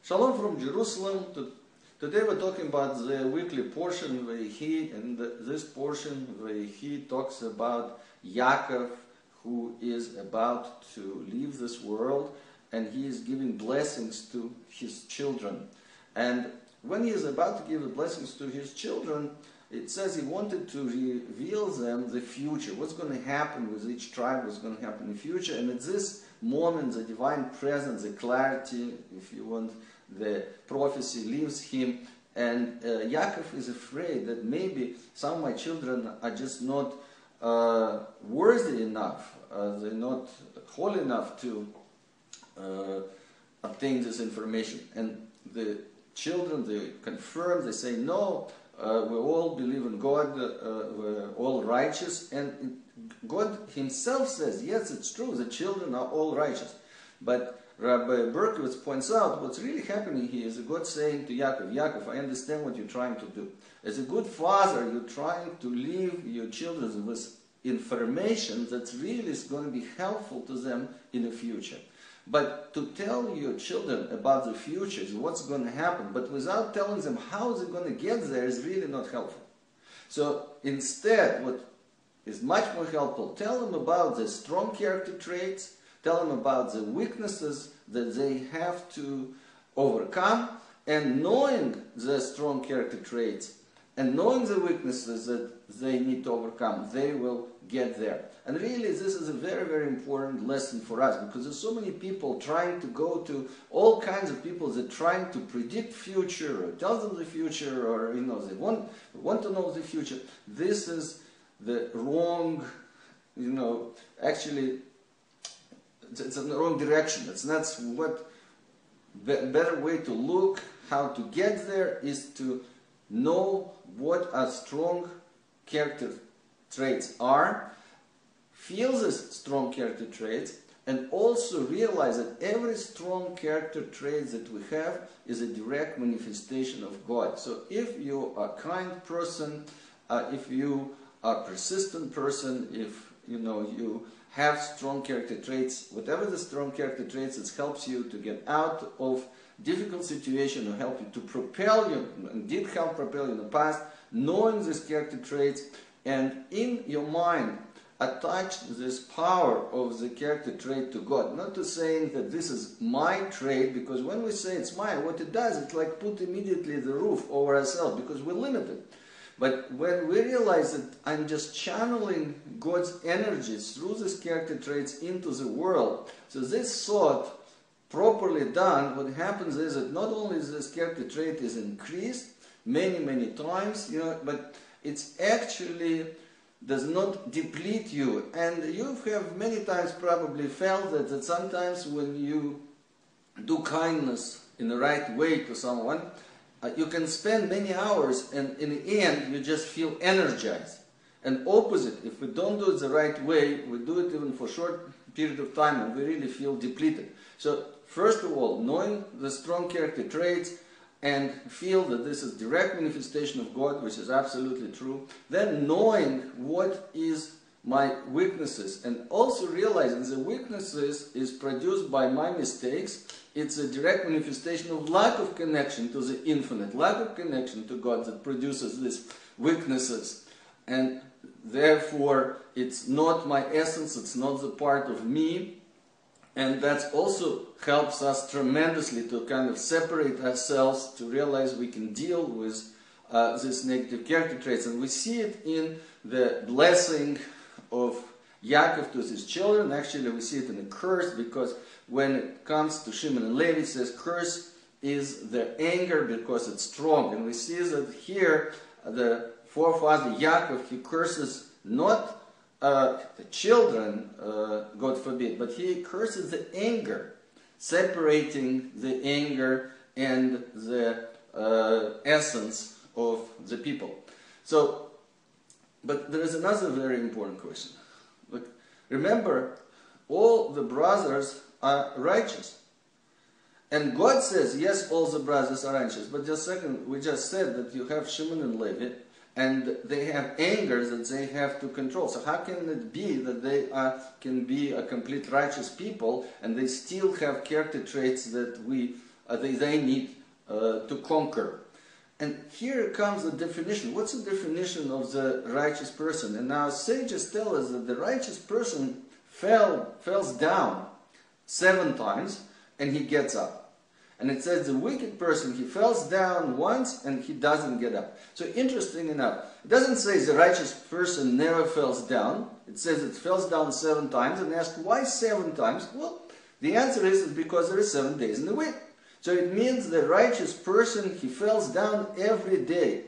Shalom from Jerusalem. Today we're talking about the weekly portion Vayechi, and this portion Vayechi talks about Yaakov, who is about to leave this world, and he is giving blessings to his children. And when he is about to give the blessings to his children, it says he wanted to reveal them the future, what's going to happen with each tribe, what's going to happen in the future. And at this moment, the divine presence, the clarity, if you want, the prophecy leaves him, and Yaakov is afraid that maybe some of my children are just not worthy enough, they're not holy enough to obtain this information. And the children, they confirm, they say, no, we all believe in God, we're all righteous. And God himself says, yes, it's true, the children are all righteous. But Rabbi Bereshis points out what's really happening here is God saying to Yaakov, Yaakov, I understand what you're trying to do. As a good father, you're trying to leave your children with information that really is going to be helpful to them in the future. But to tell your children about the future is what's going to happen, but without telling them how they're going to get there is really not helpful. So instead, what is much more helpful, tell them about the strong character traits, tell them about the weaknesses that they have to overcome, and knowing the strong character traits and knowing the weaknesses that they need to overcome, they will get there. And really, this is a very, very important lesson for us, because there's so many people trying to go to all kinds of people that are trying to predict future or tell them the future, or they want to know the future. This is the wrong, actually, it's in the wrong direction. It's not what better way to look, how to get there is to know what our strong character traits are, feel these strong character traits, and also realize that every strong character trait that we have is a direct manifestation of God. So if you are a kind person, if you are a persistent person, if you have strong character traits, whatever the strong character traits, it helps you to get out of difficult situation or help you to propel you, and did help propel you in the past, knowing these character traits, and in your mind attach this power of the character trait to God. Not to saying that this is my trait, because when we say it's mine, what it does, it's like put immediately the roof over ourselves, because we're limited. But when we realize that I'm just channeling God's energies through these character traits into the world, so this thought properly done, what happens is that not only is this character trait is increased many, many times, but it's actually does not deplete you. And you have many times probably felt that sometimes when you do kindness in the right way to someone, you can spend many hours, and in the end you just feel energized. And opposite, if we don't do it the right way, we do it even for a short period of time, and we really feel depleted. So first of all, knowing the strong character traits and feel that this is direct manifestation of God, which is absolutely true. Then knowing what is my weaknesses, and also realizing the weaknesses is produced by my mistakes. It's a direct manifestation of lack of connection to the infinite, lack of connection to God that produces these weaknesses. And therefore, it's not my essence, it's not the part of me. And that also helps us tremendously to kind of separate ourselves, to realize we can deal with these negative character traits. And we see it in the blessing of Yaakov to his children. Actually, we see it in the curse, because when it comes to Shimon and Levi, it says curse is their anger because it's strong. And we see that here, the forefather Yaakov, he curses not the children, God forbid, but he curses the anger, separating the anger and the essence of the people. So, but there is another very important question. Look, remember, all the brothers are righteous. And God says, yes, all the brothers are righteous. But just a second, we just said that you have Shimon and Levi, and they have anger that they have to control. So how can it be that they can be a complete righteous people, and they still have character traits that we they need to conquer. And here comes the definition. What's the definition of the righteous person? And now sages tell us that the righteous person falls down 7 times and he gets up. And it says the wicked person, he falls down once and he doesn't get up. So interesting enough, it doesn't say the righteous person never falls down. It says it falls down 7 times, and ask why 7 times? Well, the answer is because there are 7 days in the week. So it means the righteous person, he falls down every day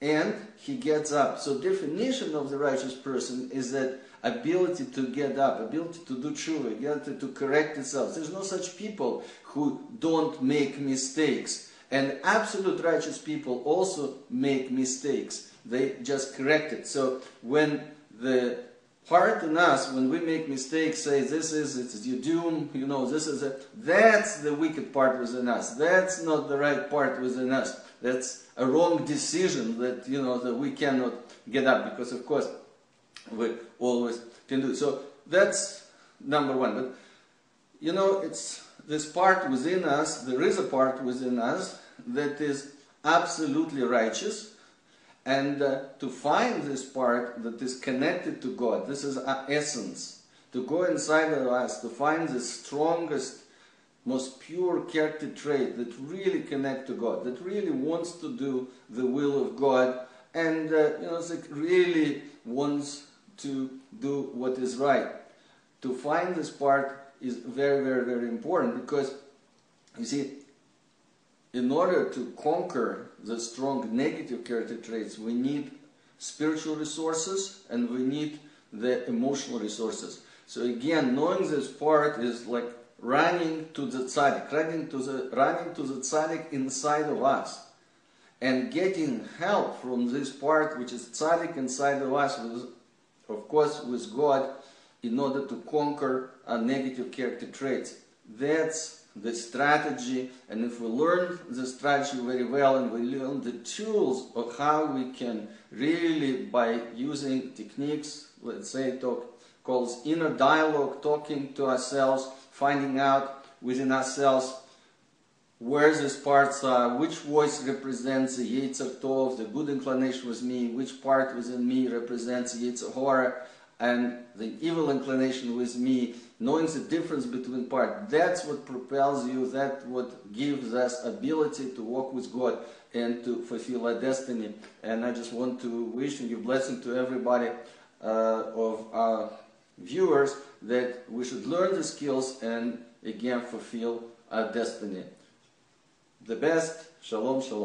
and he gets up. So definition of the righteous person is that ability to get up, ability to do tshuva, ability to correct itself. There's no such people who don't make mistakes. And absolute righteous people also make mistakes. They just correct it. So when the part in us, when we make mistakes, say it's your doom, that's the wicked part within us. That's not the right part within us. That's a wrong decision that, that we cannot get up, because of course we always can do it. So that's number one. But it's this part within us, there is a part within us that is absolutely righteous. And to find this part that is connected to God, this is our essence. To go inside of us, to find the strongest, most pure character trait that really connects to God, that really wants to do the will of God, and really wants to do what is right. To find this part is very, very, very important, because, you see, in order to conquer the strong negative character traits, we need spiritual resources and we need the emotional resources. So again, knowing this part is like running to the tzaddik, running to the tzaddik inside of us, and getting help from this part which is tzaddik inside of us, of course with God, in order to conquer our negative character traits. That's the strategy, and if we learn the strategy very well and we learn the tools of how we can really, by using techniques, let's say calls inner dialogue, talking to ourselves, finding out within ourselves where these parts are, which voice represents the Yetzer Tov, the good inclination with me, which part within me represents Yetzer Hara, and the evil inclination with me, knowing the difference between parts. That's what propels you, that's what gives us ability to walk with God and to fulfill our destiny. And I just want to wish and give blessing to everybody of our viewers, that we should learn the skills and again fulfill our destiny. The best. Shalom, shalom.